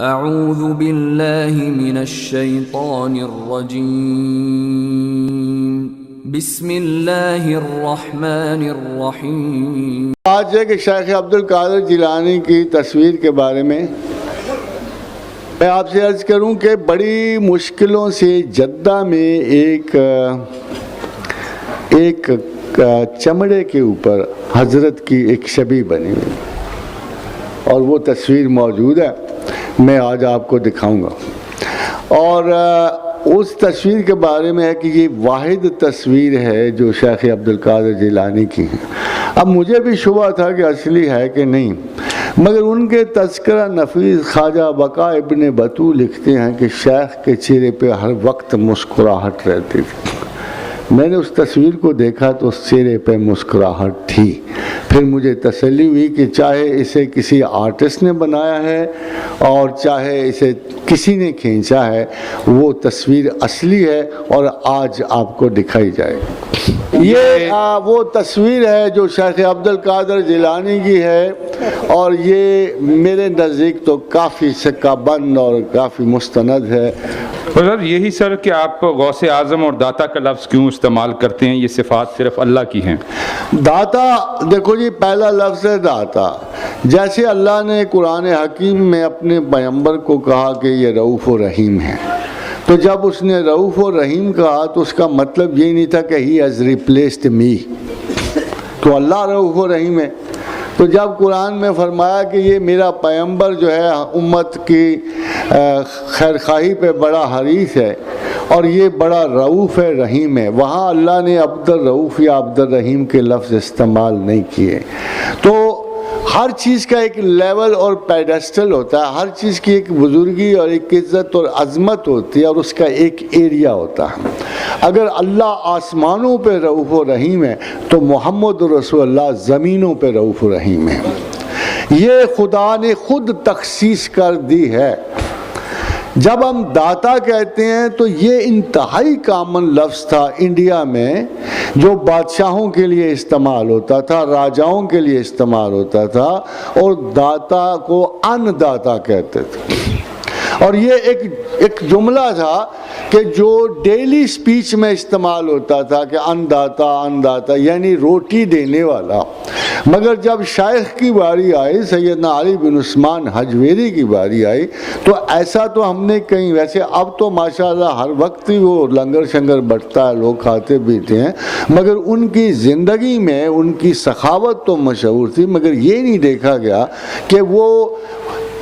اعوذ باللہ من الشیطان الرجیم بسم اللہ الرحمن الرحیم۔ آج ہے کہ شیخ عبد القادر جیلانی کی تصویر کے بارے میں میں آپ سے عرض کروں کہ بڑی مشکلوں سے جدہ میں ایک چمڑے کے اوپر حضرت کی ایک شبیہ بنی ہوئی اور وہ تصویر موجود ہے، میں آج آپ کو دکھاؤں گا۔ اور اس تصویر کے بارے میں ہے کہ یہ واحد تصویر ہے جو شیخ عبد القادر جیلانی کی ہے۔ اب مجھے بھی شبہ تھا کہ اصلی ہے کہ نہیں، مگر ان کے تذکرہ نفیس خواجہ بقا ابن بطو لکھتے ہیں کہ شیخ کے چہرے پہ ہر وقت مسکراہٹ رہتی تھی۔ میں نے اس تصویر کو دیکھا تو اس چہرے پہ مسکراہٹ تھی۔ پھر مجھے تسلی ہوئی کہ چاہے اسے کسی آرٹسٹ نے بنایا ہے اور چاہے اسے کسی نے کھینچا ہے، وہ تصویر اصلی ہے اور آج آپ کو دکھائی جائے گی۔ یہ وہ تصویر ہے جو شیخ عبد القادر جیلانی کی ہے، اور یہ میرے نزدیک تو کافی سکہ بند اور کافی مستند ہے۔ سر یہی سر کہ آپ غوث اعظم اور داتا کا لفظ کیوں استعمال کرتے ہیں؟ یہ صفات صرف اللہ کی ہیں۔ داتا، دیکھو جی، پہلا لفظ ہے داتا۔ جیسے اللہ نے قرآن حکیم میں اپنے پیغمبر کو کہا کہ یہ رؤوف و رحیم ہے، تو جب اس نے رؤوف و رحیم کہا تو اس کا مطلب یہ نہیں تھا کہ ہی ہیز ریپلیسڈ می، تو اللہ رؤوف و رحیم ہے۔ تو جب قرآن میں فرمایا کہ یہ میرا پیغمبر جو ہے امت کی خیرخواہی پہ بڑا حریص ہے اور یہ بڑا رؤوف ہے، رحیم ہے، وہاں اللہ نے عبد الرؤوف یا عبد الرحیم کے لفظ استعمال نہیں کیے۔ تو ہر چیز کا ایک لیول اور پیڈسٹل ہوتا ہے، ہر چیز کی ایک بزرگی اور ایک عزت اور عظمت ہوتی ہے اور اس کا ایک ایریا ہوتا ہے۔ اگر اللہ آسمانوں پہ رؤوف و رحیم ہے تو محمد رسول اللہ زمینوں پہ رؤوف و رحیم ہے۔ یہ خدا نے خود تخصیص کر دی ہے۔ جب ہم داتا کہتے ہیں تو یہ انتہائی کامن لفظ تھا انڈیا میں، جو بادشاہوں کے لیے استعمال ہوتا تھا، راجاؤں کے لیے استعمال ہوتا تھا، اور داتا کو ان داتا کہتے تھے۔ اور یہ ایک جملہ تھا کہ جو ڈیلی سپیچ میں استعمال ہوتا تھا کہ ان داتا یعنی روٹی دینے والا۔ مگر جب شیخ کی باری آئی، سیدنا علی بن عثمان حجویری کی باری آئی، تو ایسا تو ہم نے کہیں، ویسے اب تو ماشاءاللہ ہر وقت ہی وہ لنگر شنگر بٹتا ہے، لوگ کھاتے پیتے ہیں، مگر ان کی زندگی میں ان کی سخاوت تو مشہور تھی، مگر یہ نہیں دیکھا گیا کہ وہ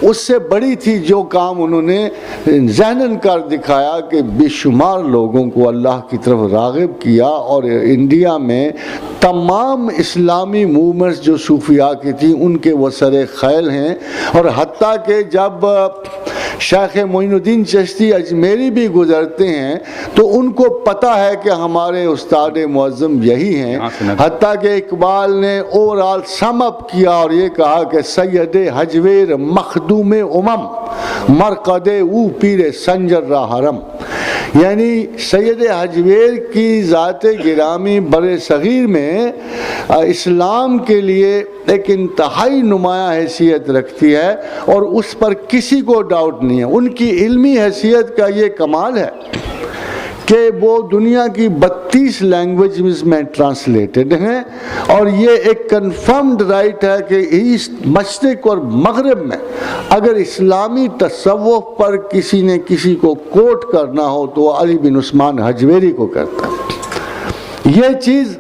اس سے بڑی تھی جو کام انہوں نے ذہناً کر دکھایا کہ بے شمار لوگوں کو اللہ کی طرف راغب کیا۔ اور انڈیا میں تمام اسلامی موومنٹس جو صوفیاء کی تھی ان کے وہ سر خیل ہیں، اور حتیٰ کہ جب شیخ معین الدین چشتی اجمیری بھی گزرتے ہیں تو ان کو پتہ ہے کہ ہمارے استاد معظم یہی ہیں، حتیٰ کہ اقبال نے اوورال سم اپ کیا اور یہ کہا کہ سید حجویر مخدوم امم مرقد او پیر سنجر را حرم، یعنی سید حجویر کی ذات گرامی بر صغیر میں اسلام کے لیے ایک انتہائی نمایاں حیثیت رکھتی ہے، اور اس پر کسی کو ڈاؤٹ نہیں ہے۔ ان کی علمی حیثیت کا یہ کمال ہے کہ وہ دنیا کی 32 لینگویجز میں ٹرانسلیٹڈ ہیں، اور یہ ایک کنفرمڈ رائٹ ہے کہ ایسٹ، مشرق اور مغرب میں اگر اسلامی تصوف پر کسی نے کسی کو کوٹ کرنا ہو تو علی بن عثمان حجویری کو کرتا ہے۔ یہ چیز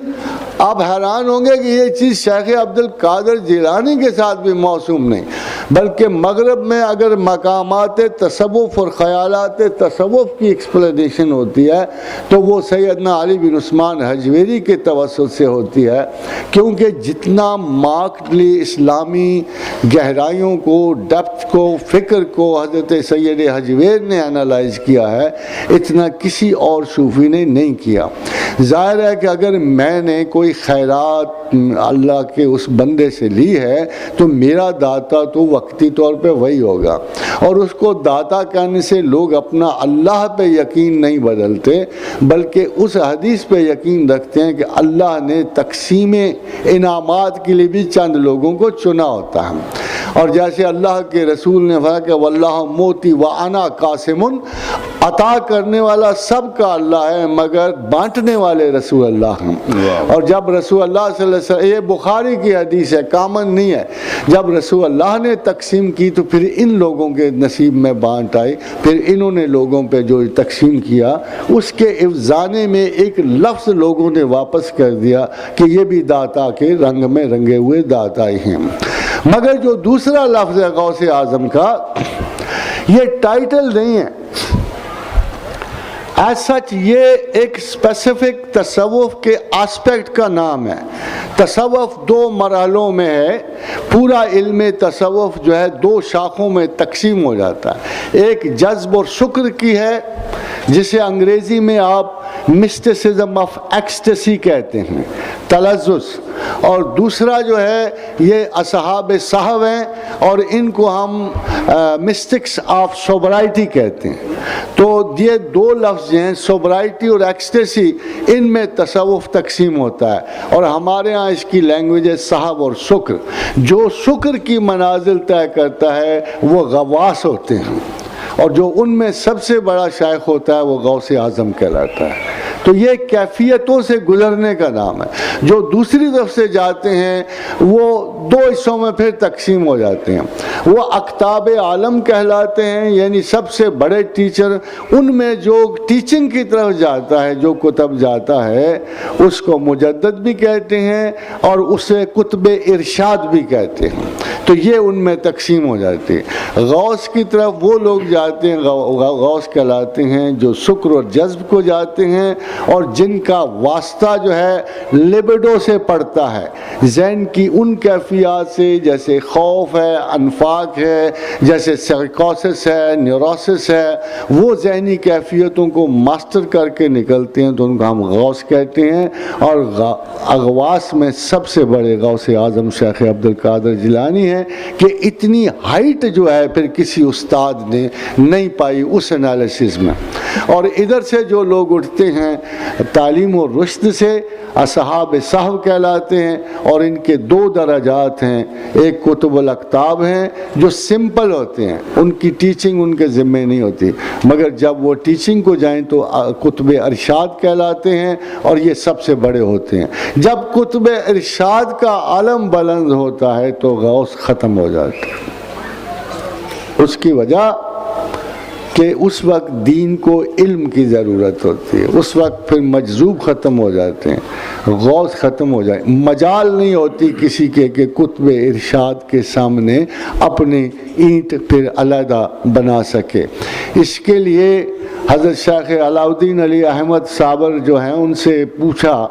آپ حیران ہوں گے کہ یہ چیز شیخ عبد القادر جیلانی کے ساتھ بھی موسوم نہیں، بلکہ مغرب میں اگر مقامات تصوف اور خیالات تصوف کی ایکسپلینیشن ہوتی ہے تو وہ سیدنا علی بن عثمان حجویری کے توسط سے ہوتی ہے، کیونکہ جتنا مارکڈلی اسلامی گہرائیوں کو، ڈیپتھ کو، فکر کو حضرت سید حجویر نے انالائز کیا ہے، اتنا کسی اور صوفی نے نہیں کیا۔ ظاہر ہے کہ اگر میں نے کوئی خیرات اللہ کے اس بندے سے لی ہے تو میرا داتا تو وقتی طور پہ وہی ہوگا، اور اس کو داتا کہنے سے لوگ اپنا اللہ پہ یقین نہیں بدلتے، بلکہ اس حدیث پہ یقین رکھتے ہیں کہ اللہ نے تقسیم انعامات کے لیے بھی چند لوگوں کو چنا ہوتا ہے۔ اور جیسے اللہ کے رسول نے فرمایا کہ واللہ موتی وانا قاسمن، عطا کرنے والا سب کا اللہ ہے مگر بانٹنے والے رسول اللہ ہیں۔ اور جب رسول اللہ صلی اللہ علیہ وسلم، یہ بخاری کی حدیث ہے، کامن نہیں ہے، جب رسول اللہ نے تقسیم کی تو پھر ان لوگوں کے نصیب میں بانٹ آئی، پھر انہوں نے لوگوں پہ جو تقسیم کیا اس کے افزانے میں ایک لفظ لوگوں نے واپس کر دیا کہ یہ بھی داتا کے رنگ میں رنگے ہوئے داتا ہی ہیں۔ مگر جو دوسرا لفظ ہے غوث اعظم کا، یہ ٹائٹل نہیں ہے، ایز سچ یہ ایک اسپیسیفک تصوف کے آسپیکٹ کا نام ہے۔ تصوف دو مرحلوں میں ہے، پورا علم تصوف جو ہے دو شاخوں میں تقسیم ہو جاتا ہے، ایک جذب اور شکر کی ہے جسے انگریزی میں آپ مسٹسزم آف ایکسٹیسی کہتے ہیں، تلذذ، اور دوسرا جو ہے یہ اصحاب صحو ہیں اور ان کو ہم مسٹکس آف سوبرائٹی کہتے ہیں۔ تو یہ دو لفظ ہیں، سوبرائٹی اور ایکسٹیسی، ان میں تصوف تقسیم ہوتا ہے، اور ہمارے ہاں اس کی لینگویج ہے صحو اور شکر۔ جو شکر کی منازل طے کرتا ہے وہ غواص ہوتے ہیں، اور جو ان میں سب سے بڑا شیخ ہوتا ہے وہ غوث اعظم کہلاتا ہے۔ تو یہ کیفیتوں سے گزرنے کا نام ہے۔ جو دوسری طرف سے جاتے ہیں وہ دو حصوں میں پھر تقسیم ہو جاتے ہیں، وہ اقطاب عالم کہلاتے ہیں، یعنی سب سے بڑے ٹیچر۔ ان میں جو ٹیچنگ کی طرف جاتا ہے، جو کتب جاتا ہے، اس کو مجدد بھی کہتے ہیں اور اسے کتب ارشاد بھی کہتے ہیں۔ تو یہ ان میں تقسیم ہو جاتی ہے۔ غوث کی طرف وہ لوگ جاتے ہیں، غوث کہلاتے ہیں، جو شکر اور جذب کو جاتے ہیں اور جن کا واسطہ جو ہے لبڈو سے پڑتا ہے، ذہن کی ان کیفیات سے، جیسے خوف ہے، انفاق ہے، جیسے سائیکوسس ہے، نیوروسس ہے، وہ ذہنی کیفیتوں کو ماسٹر کر کے نکلتے ہیں تو ان کو ہم غوث کہتے ہیں۔ اور اغواس میں سب سے بڑے غوث اعظم شیخ عبد القادر جیلانی ہیں کہ اتنی ہائٹ جو ہے پھر کسی استاد نے نہیں پائی اس انالیسس میں۔ اور ادھر سے جو لوگ اٹھتے ہیں تعلیم و رشد سے، اصحاب صحو کہلاتے ہیں، اور ان کے دو درجات ہیں، ایک کتب الاقطاب ہیں جو سمپل ہوتے ہیں، ان کی ٹیچنگ ان کے ذمہ نہیں ہوتی، مگر جب وہ ٹیچنگ کو جائیں تو کتب ارشاد کہلاتے ہیں اور یہ سب سے بڑے ہوتے ہیں۔ جب کتب ارشاد کا عالم بلند ہوتا ہے تو غوث ختم ہو جاتا ہے۔ اس کی وجہ کہ اس وقت دین کو علم کی ضرورت ہوتی ہے، اس وقت پھر مجذوب ختم ہو جاتے ہیں، غوث ختم ہو جائے، مجال نہیں ہوتی کسی کے کہ کتب ارشاد کے سامنے اپنی اینٹ پھر علیحدہ بنا سکے۔ اس کے لیے حضرت شیخ علاء الدین علی احمد صابر جو ہیں ان سے پوچھا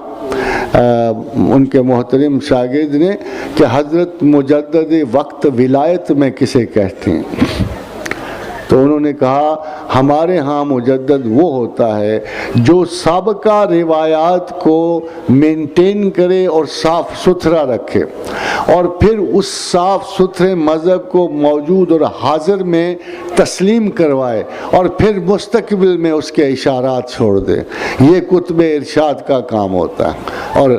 ان کے محترم شاگرد نے کہ حضرت مجدد وقت ولایت میں کسے کہتے ہیں؟ تو انہوں نے کہا ہمارے ہاں مجدد وہ ہوتا ہے جو سابقہ روایات کو مینٹین کرے اور صاف ستھرا رکھے، اور پھر اس صاف ستھرے مذہب کو موجود اور حاضر میں تسلیم کروائے اور پھر مستقبل میں اس کے اشارات چھوڑ دے۔ یہ کتب ارشاد کا کام ہوتا ہے۔ اور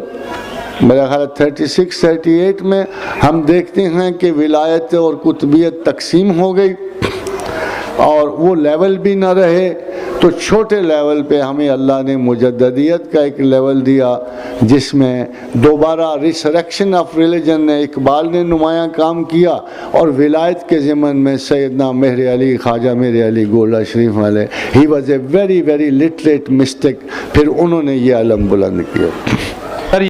میرا خیال 36-38 میں ہم دیکھتے ہیں کہ ولایت اور کتبیت تقسیم ہو گئی اور وہ لیول بھی نہ رہے، تو چھوٹے لیول پہ ہمیں اللہ نے مجددیت کا ایک لیول دیا جس میں دوبارہ ریسریکشن آف ریلیجن نے اقبال نے نمایاں کام کیا، اور ولایت کے ضمن میں سیدنا مہر علی خواجہ مہر علی گولہ شریف والے، he was a very very literate mystic, پھر انہوں نے یہ علم بلند کیا۔